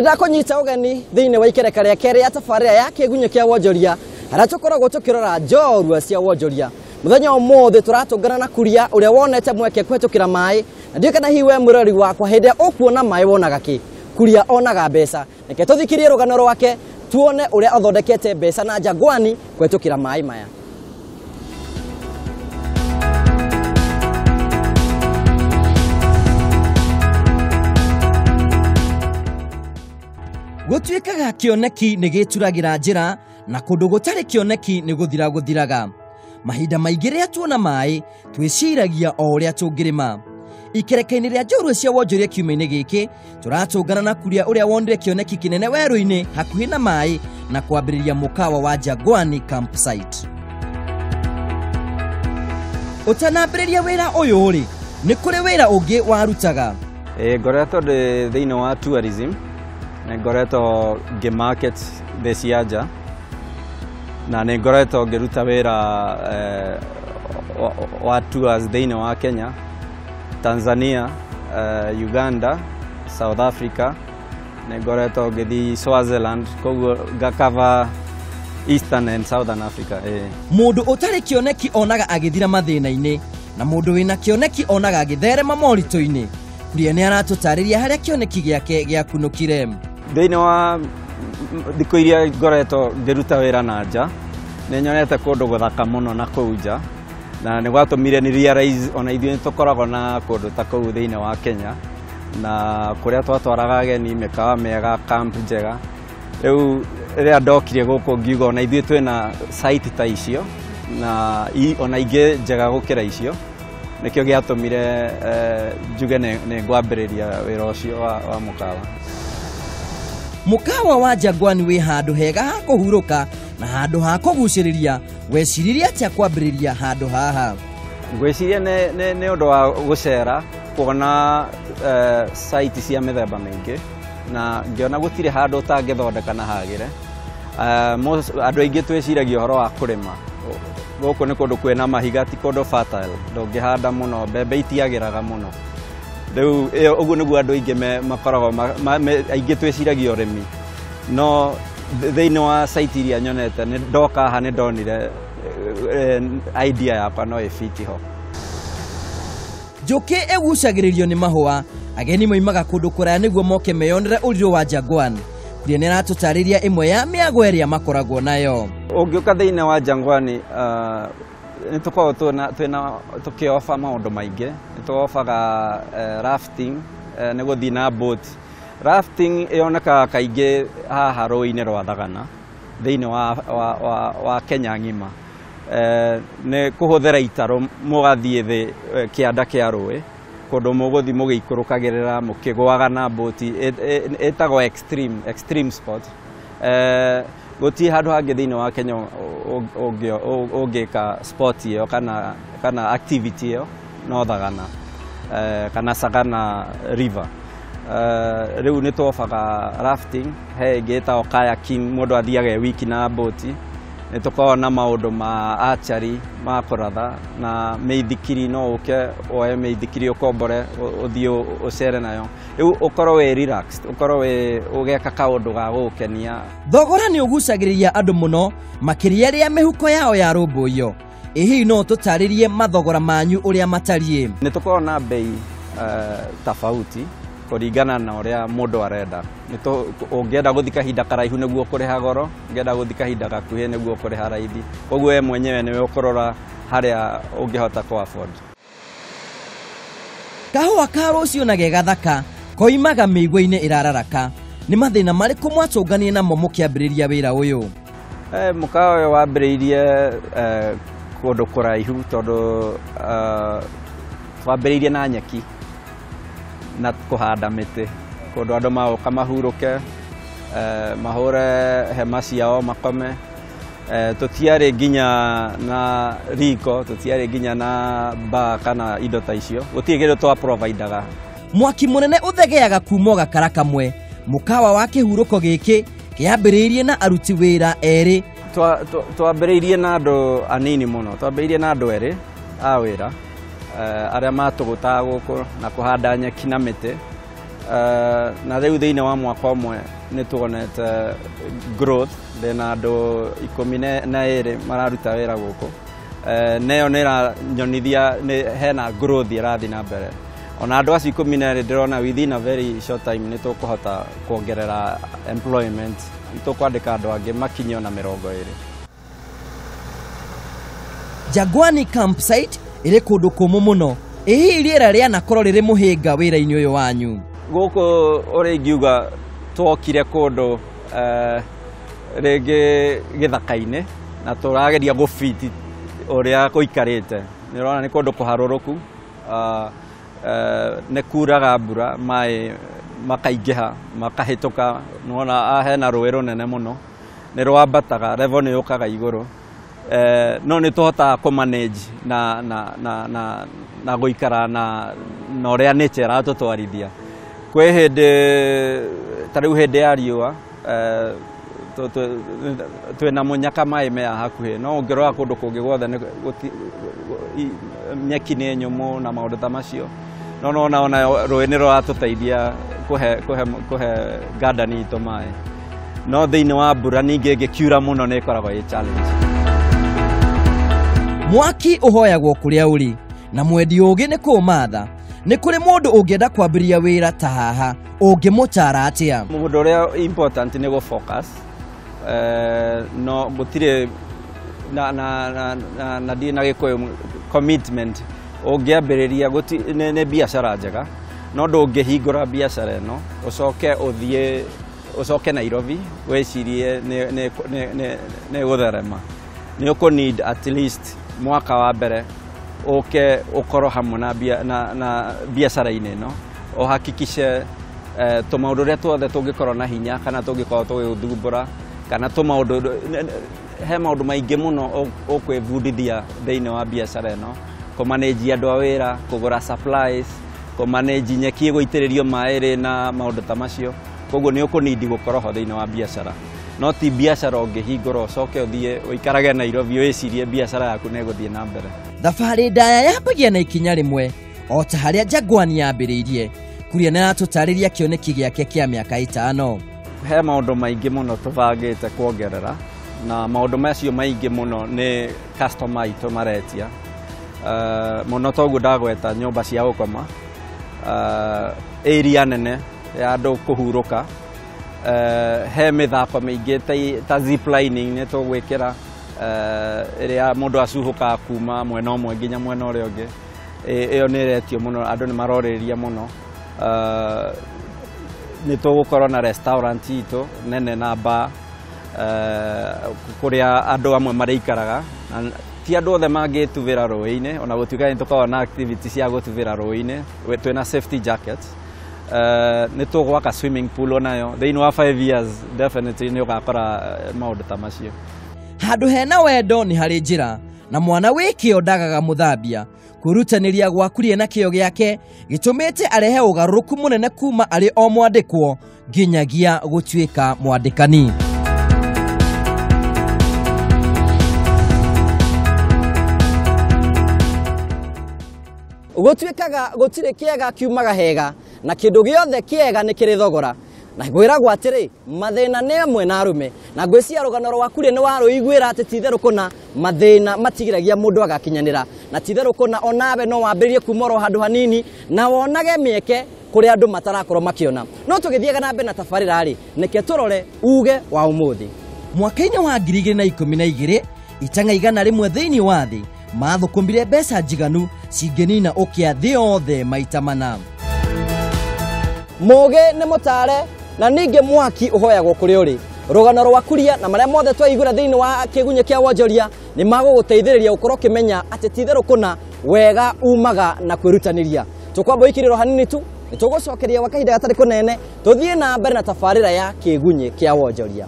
Ndakonyita ugeni thiini wa ikereka ria keri ya tafaria ya kigunyo kia Wonjoria ara tukoragwo tukirora Njorua cia Wonjoria muthenya umuthi turatungana na kuria uria wonete mweke kwetukira mai na ndio kana hiwe murori wakwa hinde ukuona mai wonaga ki kuria onaga mbeca neke tuthikirie rugano rwake tuone uria athondekete mbeca na Jangwani kwetukira mai maya. Gutuikaga kioneki nigituragira njira na kundu gutari kioneki niguthiraga mahinda maingi ria tuona mai twiciragia o uria tungirima ikereka-ini ria Njorua cia Wonjoria kiumia-ini giki turatungana na kuria uria wonire kioneki kinene weru-ini hakuhi na mai na kwambiriria mukawa wa Jangwani campsite. Utanambiriria wira uyu ri ni kuri wira ungi warutaga? Ngoretwo ndi thiini wa tourism ngoretwo ngimarket the cianja na ngoretwo ngiruta wira wa tours thiini wa Kenya, Tanzania, Uganda, South Africa, ngoretwo ngithi Swaziland, koguo ngakava Eastern and Southern Africa. Mundu utari kioneki onaga agithira mathina-ini na mundu wina kioneki onaga agitherema morito-ini. Kuria ni aratutariria haria kioneki giake giakunukire. Thiini wa thikũ iria ngoretwo ngiruta wira na nja ni nyonete kundu guthaka muno na kuu nja na ni gwatumire ni realize ona ithuĩ tukoragwo na kundu ta kuu thiini wa Kenya na kuria twatwaraga ageni mikawa mega, camp njega. Riu ria ndokire guku ngiuga ona ithuĩ twina site ta icio na ona ingi njega gukira icio nikio giatumire njuge ni ngwambiriria wira ucio wa mukawa. Mukawa wa Jangwani wi handu hega ha kuhuruka na handu ha kuguciriria. Weciriria atia kwambiriria handu haha? Ngwiciria ni undu wa gucera kuona site cia mithemba mingi na ngiona gutire handu utangithondeka na hagire. Andu aingi twiciragia uhoro wa kurima guku ni kundu kwina mahiga ti kundu fertile ndungihanda muno mbembe itiagiraga muno. Riu uguo niguo andu aingi makoragwo aingi twiciragia urimi no thiini wa site iria nyonete ni ndoka ha ni ndonire idea yakwa no ifiti ho. Njuki egucagiririo ni mahua ageni moimaga kundu kuraya niguo moke meyonere uriro wa Jangwani. Kuria ni aratutariria imwe ya miago iria makoragwo nayo. Ungiuka thiini wa Jangwani ni tukoragwo tukiofa maundu maingi. Ni tuofaga rafting ni guthii na boat. Rafting ionekaga kaingi haha rũĩ-inĩ rwa Thagana thiini wa Kenya ng'ima. Ni kuhuthira itaro mugathii thi kianda kia rũĩ kundu muguthi mugiikurukagirira mukigwaga na boat etagwo extreme sport. Guti handu hangi thiini wa Kenya ungika sport iyo kana activity iyo no Thagana kana Sagana river. Riu ni twofaga rafting he ingitao kayaking mundu athiaga wiki na boat. Ni tukoragwo na maundu ma archery ma kuratha na meithikiri no uke oe meithikiri ukombore uthii ucere nayo. Riu ukorwo we relaxed ukorwo we ugeka kaundu ga gukenia. Thogora ni ugucagiriria andu muno makiria ria mihuko yao ya rumbuyo. Ihi no tutaririe mathogora manyu uria matarie. Ni tukoragwo na bei tofauti kuringana na uria mundu arenda. Ungienda guthi kahinda karaihu niguo kuriha goro, ungienda guthi kahinda gakuhi niguo kuriha raithi. Koguo we mwenyewe niwe ukurora haria ungihota ku afford. Kahua ka rucio na gegathaka koimaga mĩigua-inĩ irararaka. Ni mathina mariku mwatunganie namo mukiambiriria wira uyu? Mukawa uyu wambiriirie kundu kuraihu tondu twambiriirie na nyeki na kuhanda miti kundu andu magoka mahuruke mahure hema ciao makome. Tutiari nginya na riko, tutiari nginya na bar kana indo ta icio. Gutire kindu twa providaga. Mwaki munene uthegeaga kuma gakara kamwe. Mukawa wa kihuruko giki kiambiriirie na aruti wira eri. Twambiriirie na andu anini muno. Twambiriirie na andu eri a wira aria matugutaga guku na kuhanda nyeki na miti. na rĩu thĩinĩ wa mwaka ũmwe nĩ tuonete growth na andũ 12 mararuta wĩra gũkũ neyo nĩ ĩranyonithia hena growth ĩrathiĩ na mbere ona andũ acio 12 ndĩrona within a very short time nĩ tũkũhota kuongerera employment tũkwandĩka andũ angĩ makinye ona 20. Jangwani campsite ĩrĩ kũndũ kũmũ mũno ĩhihi rĩera rĩanakorwo rĩrĩ mũhĩnga wĩra-inĩ ũyũ wanyu gũkũ ũrĩa ingiuga twokire kũndũ rĩngĩ gĩthaka-inĩ na tũrageria gũfiti ũrĩa gũikarĩte nĩ ũrona nĩ kũndũ kũharũrũku nĩ kuraga mbura maĩ makaingĩha makahĩtũka nĩwona hena rũĩ rũnene mũno nĩ rwambataga level nĩ yũkaga igũrũ no nĩ tũhotaga kũmanage na gũikara na ũrĩa nature ĩratũtwarithia kwĩ hĩndĩ ta rĩu hĩndĩ ya riũa twĩna mũnyaka maĩ maya hakuhĩ no ũngĩrora kũndũ kũngĩ guothe nyeki nĩ nyũmũ na maũndũ ta macio no ona rũĩ nĩ rũratũteithia kũhe garden itũ maĩ no thĩinĩ wa mbura ningĩ ĩngĩkiura mũno nĩ ĩkoragwo ĩ challenge. Mwaki ũhoyagwo kũrĩa ũrĩ na mwendi ũngĩ nĩ kũũmatha nĩ kũrĩ mũndũ ũngĩenda kwambĩrĩria wĩra ta haha ũngĩmũtara atĩa? Mũndũ ũrĩa important nĩ gũ-focus no gũtirĩ na ndi na gĩkũyũ commitment ũngĩambĩrĩria nĩ biacara njega no ndũngĩhingũra biacara ĩno ũcoke Nairobi wĩcirie nĩ gũtherema nĩ ũkũ-need at least mwaka wa mbere ũkorwo hamwe na biacara-inĩ ĩno ũhakikishe tũmaũndũ ũrĩa tuothe tũngĩkorwo na hinya kana tũngĩkorwo tũgĩthumbũra kana tũmaũndũ he maũndũ maingĩ mũno ũkwĩbundithia thĩinĩ wa biacara ĩno kũmanage andũ a wĩra kũgũra supplies kũmanage nyeki ĩgũitĩrĩrio maĩ na maũndũ ta macio koguo nĩ ũkũ-need gũkorwo ho thĩinĩ wa biacara no ti biacara ũngĩhingũra ũcoke ũthiĩ ũikarage Nairobi wĩcirie biacara yaku nĩ ĩgũthiĩ na mbere. Thabarĩ ndaya yambagia na ikinya rĩmwe o ta harĩa Jangwani yambĩrĩirie Kuria nĩ aratũtarĩria kĩoneki gĩake kĩa mĩaka 5. He maũndũ maingĩ mũno tũbangĩte kuongerera na maũndũ macio maingĩ mũno nĩ customer itũ maretia mũno toguo ndagweta nyũmba cia gũkoma area nene ya andũ kũhurũka he mĩthako mĩingĩ ta zip lining nĩ tũgwĩkĩra ĩrĩa mũndũ acuhũkaga kuma mwena ũmwe nginya mwena ũrĩa ũngĩ ĩyo nĩ ĩretio mũno andũ nĩ marorĩria mũno nĩ tũgũkorwo na restaurant itũ nene na bar kũrĩa andũ amwe marĩikaraga ti andũ othe mangĩtubĩra rũĩ-inĩ ona gũtuĩka nĩ tũkoragwo na activity cia gũtubĩra rũĩ-inĩ twĩna safety jackets nĩ tũgwaka swimming pool onayo thĩinĩ wa 5 years definitely nĩ ũgakora maũndũ ta macio. Handũ hena wendo nĩ harĩ njĩra na mwana wĩkĩo ndagaga mũthambia kwĩrutanĩria gwa Kuria na kĩyo gĩake gĩtũmĩte arehe ũgarũrũku mũnene kuma arĩ o mwandĩkwo nginyagia gũtuĩka mwandĩkani. Gũtuĩkaga gũtirĩ kĩega kiumaga hega na kĩndũ gĩothe kĩega nĩ kĩrĩ thogora na ngwĩragwo atĩrĩ mathĩna nĩ amwe na arũme na ngwĩciria rũgano rwa Kuria nĩ warũiguĩra atĩ titherũ kũna mathĩna matigiragia mũndũ agakinyanĩra na titherũ kũna onawe no wambĩrĩrie kuma ro handũ hanini na wonage mĩeke kũrĩa andũ matarakorwo makĩona no tũgĩthiaga na mbere na tabarĩra rĩ nĩke tũrore uge wa ũmũthĩ. Mwaka-inĩ wa 2012 itanga 100 thĩinĩ wa thĩ mathũkũmire mbeca njiganu cingĩnina ũkĩa thĩ yothe maita mana. Mũgĩ nĩ mũtare na ningĩ mwaki ũhoyagwo kũrĩ ũrĩ rũgano rwa Kuria na marĩa mothe twaigũra thĩinĩ wa kĩgunyũ kĩa Wonjoria nĩ magũgũteithĩrĩria gũkorwo ũkĩmenya atĩ titherũ kũna wega umaga na kwĩrutanĩria. Tũkwamba ikirĩro hanini tu nĩ tũgũcokeria gwa kahinda gatarĩ kũnene tũthiĩ na mbere na tabarĩra ya kĩgunyũ kĩa Wonjoria.